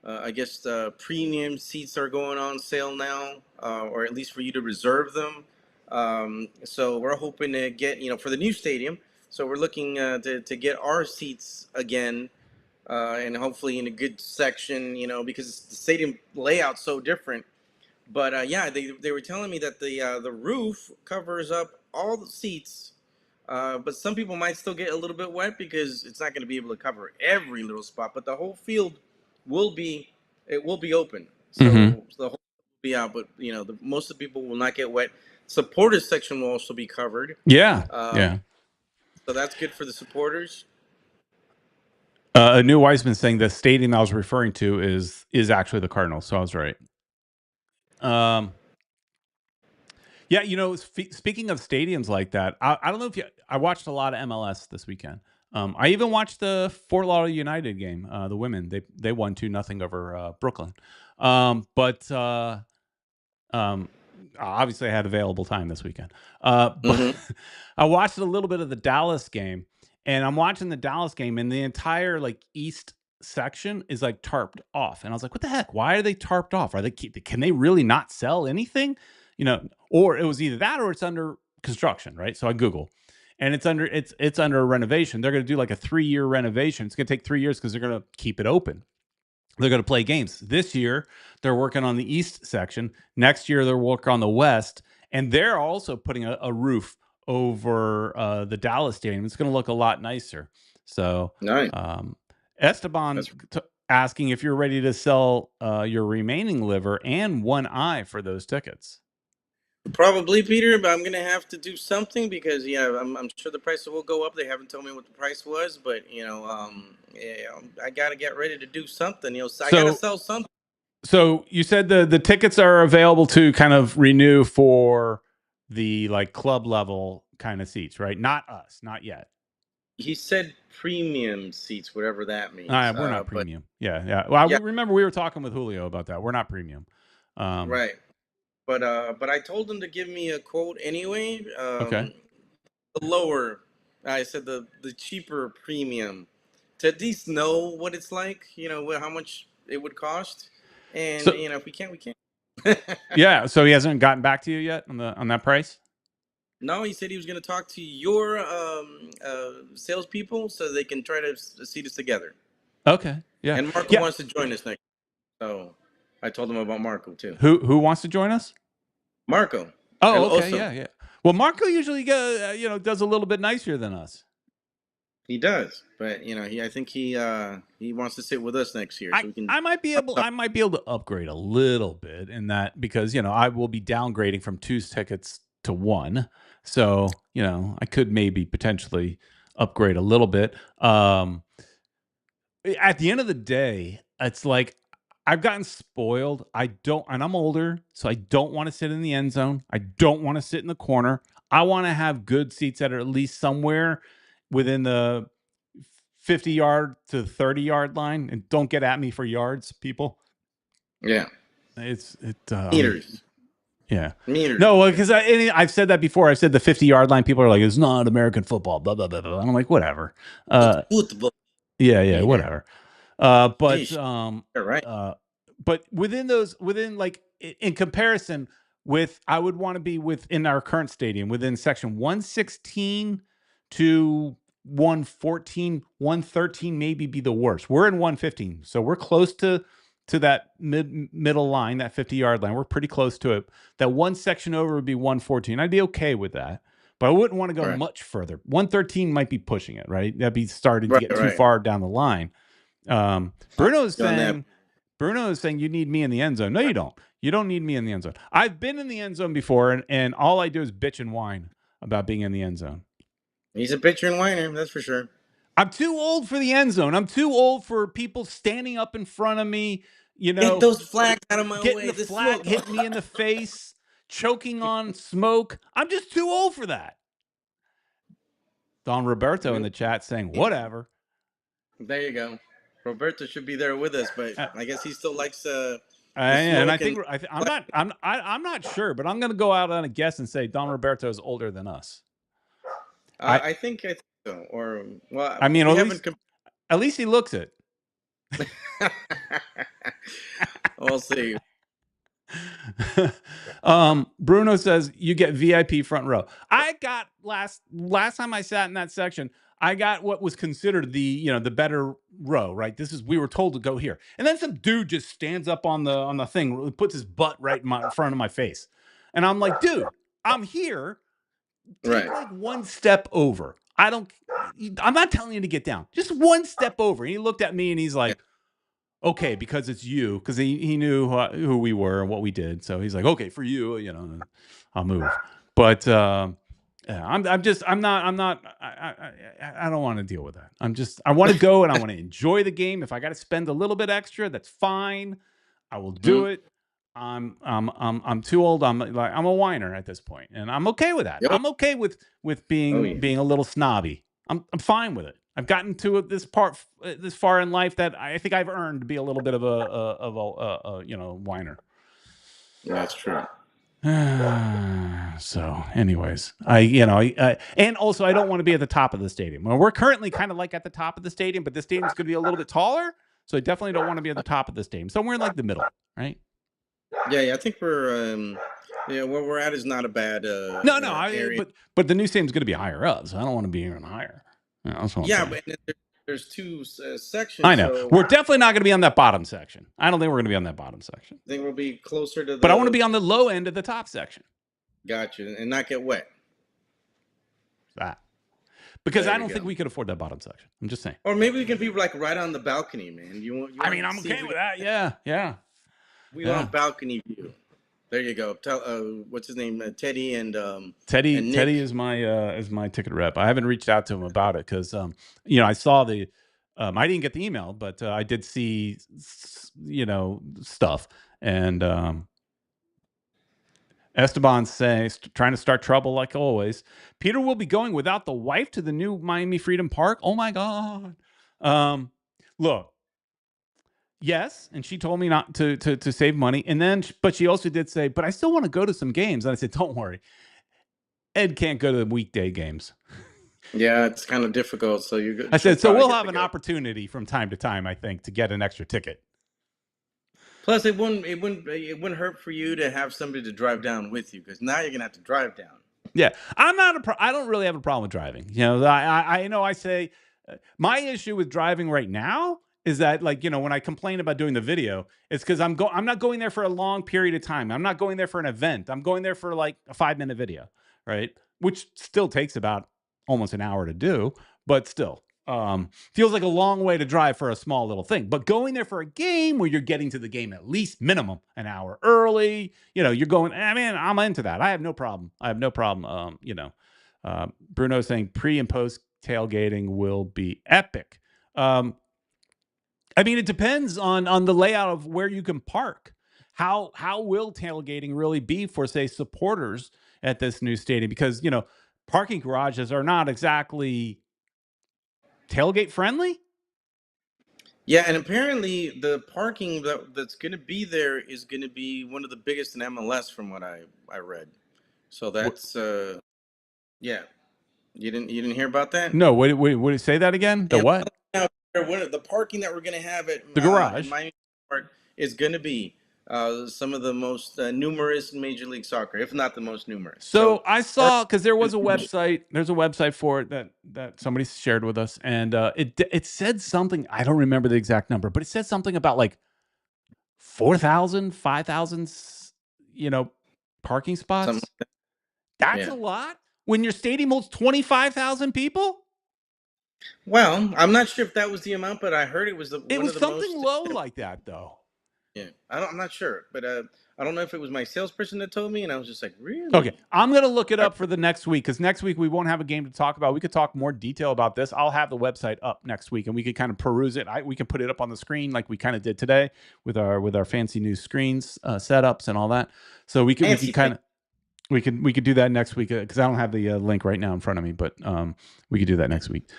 I guess premium seats are going on sale now, or at least for you to reserve them. So we're hoping to get for the new stadium. So we're looking to get our seats again, and hopefully in a good section, because the stadium layout's so different. But they were telling me that the roof covers up all the seats, but some people might still get a little bit wet because it's not going to be able to cover every little spot. But the whole field will be open, so the whole will be out. But most of the people will not get wet. Supporters section will also be covered. Yeah. So that's good for the supporters. A new Weisman saying the stadium I was referring to is actually the Cardinals, so I was right. Yeah, speaking of stadiums like that, I don't know if I watched a lot of MLS this weekend. I even watched the Fort Lauderdale United game. The women they won 2-0 over Brooklyn. But obviously I had available time this weekend. But I watched a little bit of the Dallas game, and I'm watching the Dallas game, and the entire like east section is like tarped off, and I was like, "What the heck? Why are they tarped off? Can they really not sell anything?" Or it was either that or it's under construction, right? So I Google, and it's under a renovation. They're going to do like a 3-year renovation. It's going to take 3 years because they're going to keep it open. They're going to play games. This year, they're working on the east section. Next year, they're working on the west, and they're also putting a roof over the Dallas Stadium. It's going to look a lot nicer. So, Nice. Esteban asking if you're ready to sell your remaining liver and one eye for those tickets. Probably, Peter, but I'm gonna have to do something because I'm sure the price will go up. They haven't told me what the price was, but I gotta get ready to do something. I gotta sell something. So you said the tickets are available to kind of renew for the like club level kind of seats, right? Not us, not yet. He said premium seats, whatever that means. We're not premium. Yeah. Well, I remember we were talking with Julio about that. We're not premium. Right. But I told him to give me a quote anyway. Okay. The lower, I said the cheaper premium, to at least know what it's like. How much it would cost, and if we can't, we can't. Yeah. So he hasn't gotten back to you yet on that price. No, he said he was going to talk to your salespeople so they can try to seat us together. Okay. Yeah. And Marco wants to join us next. So I told him about Marco too. Who wants to join us? Marco. Oh, okay. Yeah. Well, Marco usually does a little bit nicer than us. He does, but I think he wants to sit with us next year. So we can. I might be able to upgrade a little bit in that because I will be downgrading from 2 tickets to 1. So, I could maybe potentially upgrade a little bit. At the end of the day, it's like I've gotten spoiled. And I'm older, so I don't want to sit in the end zone. I don't want to sit in the corner. I want to have good seats that are at least somewhere within the 50-yard to 30-yard line. And don't get at me for yards, people. Yeah. Meters. Yeah. Meters. No, because I've said that before. I've said the 50-yard line. People are like, it's not American football, blah, blah, blah, blah. And I'm like, whatever. Football. Yeah, whatever. But right. But within like in comparison with, I would want to be within our current stadium, within section 116 to 114, 113 maybe be the worst. We're in 115, so we're close to that middle line, that 50-yard line. We're pretty close to it. That one section over would be 114. I'd be okay with that, but I wouldn't want to go much further. 113 might be pushing it, right? That'd be starting to get too far down the line. Bruno is saying you need me in the end zone. No, you don't. You don't need me in the end zone. I've been in the end zone before, and all I do is bitch and whine about being in the end zone. He's a bitcher and whiner, that's for sure. I'm too old for the end zone. I'm too old for people standing up in front of me. Get those flags out of my way. Getting the flag hit me in the face, choking on smoke. I'm just too old for that. Don Roberto in the chat saying, whatever. There you go. Roberto should be there with us, but I guess he still likes and I think I'm not sure, but I'm going to go out on a guess and say Don Roberto is older than us. I think so. Or I mean, at least he looks it. We'll see. Bruno says you get VIP front row. I got last time I sat in that section, I got what was considered the better row, right? We were told to go here. And then some dude just stands up on the thing, puts his butt right in front of my face. And I'm like, dude, I'm here. Take like one step over. I'm not telling you to get down. Just one step over. And he looked at me and he's like, okay, because it's you, because he knew who we were and what we did. So he's like, okay, for you, I'll move. But I don't want to deal with that. I want to go and I want to enjoy the game. If I got to spend a little bit extra, that's fine. I will do it. I'm too old. I'm a whiner at this point, and I'm okay with that. Yep. I'm okay with being a little snobby. I'm fine with it. I've gotten to this far in life that I think I've earned to be a little bit of a whiner. That's true. So, anyways, and also I don't want to be at the top of the stadium. Well, we're currently kind of like at the top of the stadium, but this stadium's going to be a little bit taller, so I definitely don't want to be at the top of the stadium. Somewhere in like the middle, right? Yeah, I think we're Yeah, where we're at is not a bad No, area. but the new stadium's going to be higher up, so I don't want to be even higher. That's what I'm Yeah, saying. but there's two I sections, know. so We're definitely not going to be on that bottom section. I don't think we're going to be on that bottom section. I think we'll be closer to But I want to the. be on the low end of the top section. Gotcha, and not get wet. That. Because There I you don't go. think we could afford that bottom section. I'm just saying. Or maybe we can be like right on the balcony, man. You want? I mean, I'm okay with that. Yeah. We want balcony view. There you go. Tell what's his name? Teddy and Teddy Nick. is my ticket rep. I haven't reached out to him about it because I saw the I didn't get the email, but I did see stuff, and Esteban says, trying to start trouble like always. Peter will be going without the wife to the new Miami Freedom Park. Oh my God. Look, yes, and she told me not to save money, and then but she also did say, but I still want to go to some games. And I said, don't worry, Ed can't go to the weekday games. Yeah, it's kind of difficult. So I said, so we'll have an opportunity from time to time, I think, to get an extra ticket. Plus, it wouldn't hurt for you to have somebody to drive down with you, because now you're gonna have to drive down. Yeah, I don't really have a problem with driving. I know I say my issue with driving right now is that, like, when I complain about doing the video, it's because I'm not going there for a long period of time. I'm not going there for an event. I'm going there for like a 5-minute video, right? Which still takes about almost an hour to do, but still. Feels like a long way to drive for a small little thing. But going there for a game where you're getting to the game at least minimum an hour early, you're going, I'm into that. I have no problem. Bruno saying pre and post tailgating will be epic. It depends on the layout of where you can park. How will tailgating really be for, say, supporters at this new stadium? Because, parking garages are not exactly tailgate friendly. Yeah, and apparently the parking that's going to be there is going to be one of the biggest in MLS, from what I read. So that's yeah. You didn't hear about that? No, would it say that again? The Yeah, what? the parking that we're going to have at The garage. in Miami Park is going to be some of the most numerous in Major League Soccer, if not the most numerous. So I saw, because there was a website. There's a website for it that somebody shared with us, and it said something. I don't remember the exact number, but it said something about like 4,000, 5,000, parking spots. Like That's a lot when your stadium holds 25,000 people. Well, I'm not sure if that was the amount, but I heard it was one of the something most low like that, though. Yeah, I'm not sure, but I don't know if it was my salesperson that told me, and I was just like, really? Okay, I'm gonna look it up for the next week, because next week we won't have a game to talk about. We could talk more detail about this. I'll have the website up next week, and we could kind of peruse it. We can put it up on the screen like we kind of did today with our fancy new screens setups and all that. So we could do that next week, because I don't have the link right now in front of me, but we could do that next week.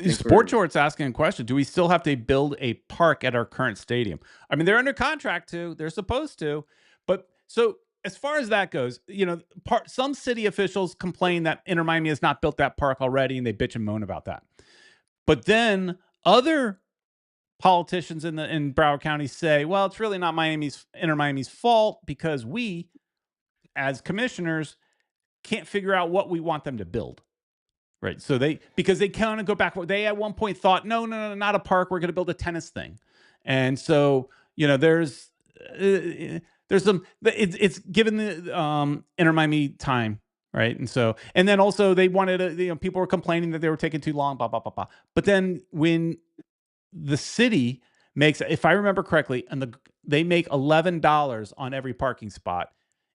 Sport Shorts asking a question: do we still have to build a park at our current stadium? They're under contract to. They're supposed to, but so as far as that goes, some city officials complain that Inter Miami has not built that park already, and they bitch and moan about that. But then other politicians in Broward County say, well, it's really not Inter Miami's fault, because we, as commissioners, can't figure out what we want them to build. Right. So because they kind of go back. They at one point thought, no, not a park. We're going to build a tennis thing. And so, there's some, it's given the Inter Miami time. Right. And then also they wanted people were complaining that they were taking too long, blah, blah, blah, blah. But then when the city makes, if I remember correctly, they make $11 on every parking spot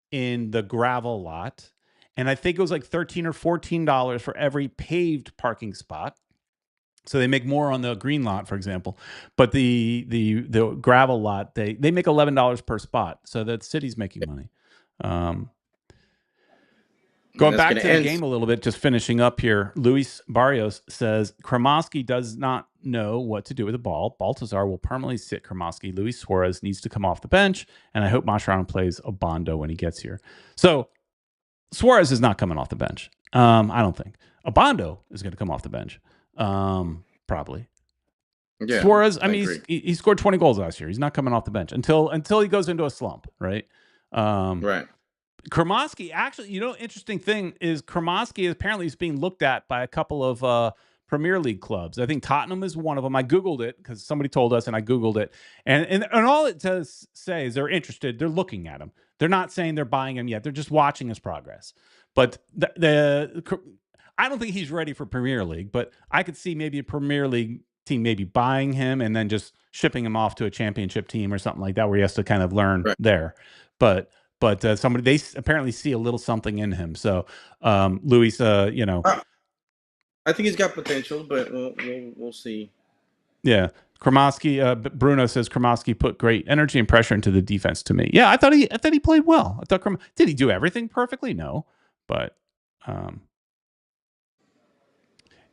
in the gravel lot. And I think it was like $13 or $14 for every paved parking spot. So they make more on the green lot, for example. But the gravel lot, they make $11 per spot. So the city's making money. Going back to the game a little bit, just finishing up here, Luis Barrios says, Kremoski does not know what to do with the ball. Baltazar will permanently sit Kremoski. Luis Suarez needs to come off the bench, and I hope Mascherano plays Obando when he gets here. So Suarez is not coming off the bench. I don't think. Obando is going to come off the bench, probably. Yeah, Suarez, I I mean, agree. he scored 20 goals last year. He's not coming off the bench until he goes into a slump, right? Right. Kromoski, actually, interesting thing is Kromoski apparently is being looked at by a couple of Premier League clubs. I think Tottenham is one of them. I Googled it because somebody told us, and I Googled it. And all it does say is they're interested. They're looking at him. They're not saying they're buying him yet. They're just watching his progress. But I don't think he's ready for Premier League, but I could see maybe a Premier League team maybe buying him and then just shipping him off to a championship team or something like that where he has to kind of learn Right. there. But somebody, they apparently see a little something in him. So Luis, I think he's got potential, but we'll see. Yeah. Kromoski, Bruno says Kromoski put great energy and pressure into the defense to me. Yeah, I thought he played well. Did he do everything perfectly? No, but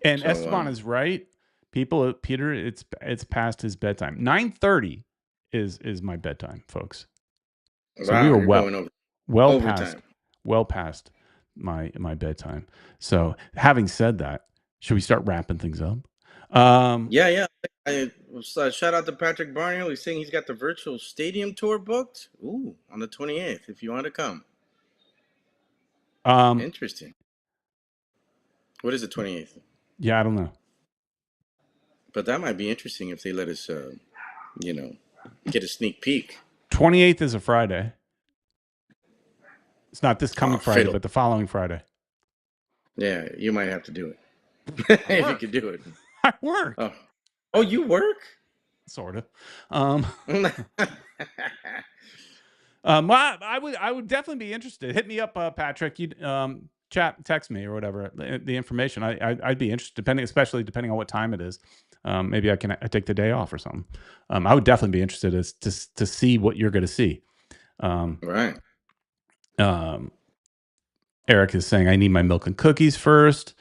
and So, Esteban is right. Peter, it's past his bedtime. 9:30 is my bedtime, folks. So wow, we were you're going over well past my bedtime. So having said that, should we start wrapping things up? Yeah. Shout out to Patrick Barniel. He's saying he's got the virtual stadium tour booked. Ooh, on the 28th, if you want to come. Interesting. What is the 28th? Yeah, I don't know. But that might be interesting if they let us, get a sneak peek. 28th is a Friday. It's not this coming Friday, fiddle. but the following Friday. Yeah, you might have to do it. If you could do it. I work. Oh, you work? Sort of. I would definitely be interested. Hit me up, Patrick. You text me or whatever the information. I'd be interested, especially depending on what time it is. Maybe I take the day off or something. I would definitely be interested to see what you're going to see. Right. Eric is saying I need my milk and cookies first.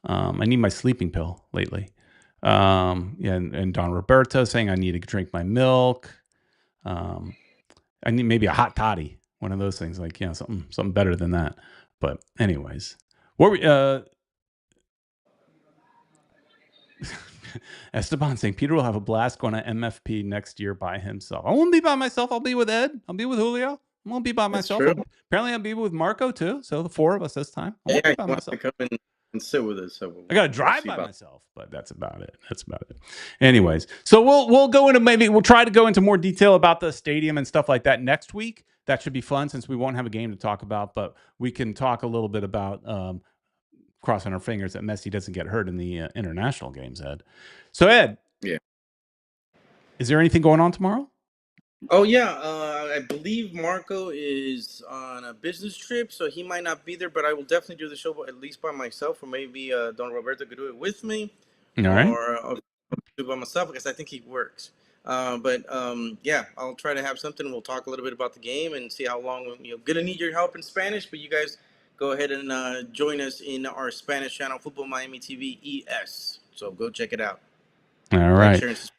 I need my sleeping pill lately. And Don Roberto saying I need to drink my milk. I need maybe a hot toddy, one of those things, like, something better than that. But anyways, Esteban saying Peter will have a blast going to MFP next year by himself. I won't be by myself. I'll be with Ed. I'll be with Julio. I won't be by myself. Apparently I'll be with Marco too. So the four of us this time. I won't be by myself. To come and sit with us. So I got to drive by myself, but that's about it. Anyways, so we'll try to go into more detail about the stadium and stuff like that next week. That should be fun since we won't have a game to talk about, but we can talk a little bit about crossing our fingers that Messi doesn't get hurt in the international games, Ed. So Ed, yeah, is there anything going on tomorrow? Oh yeah, I believe Marco is on a business trip, so he might not be there. But I will definitely do the show at least by myself, or maybe Don Roberto could do it with me, All right. or I'll do it by myself because I think he works. Yeah, I'll try to have something. We'll talk a little bit about the game and see how long gonna need your help in Spanish. But you guys go ahead and join us in our Spanish channel, Futbol Miami TV ES. So go check it out. All right.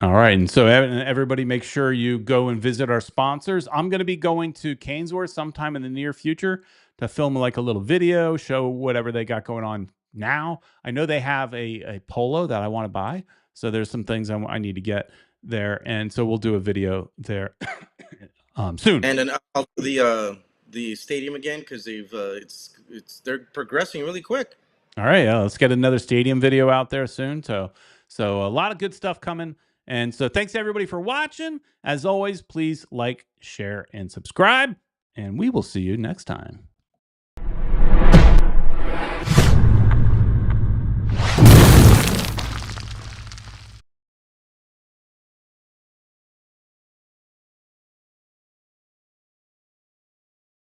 All right. And so everybody make sure you go and visit our sponsors. I'm going to be going to Canesworth sometime in the near future to film like a little video, show whatever they got going on now. I know they have a polo that I want to buy. So there's some things I need to get there. And so we'll do a video there soon. And then I'll do the stadium again because they're progressing really quick. All right. Let's get another stadium video out there soon. So a lot of good stuff coming. And so thanks everybody for watching. As always, please like, share, and subscribe. And we will see you next time.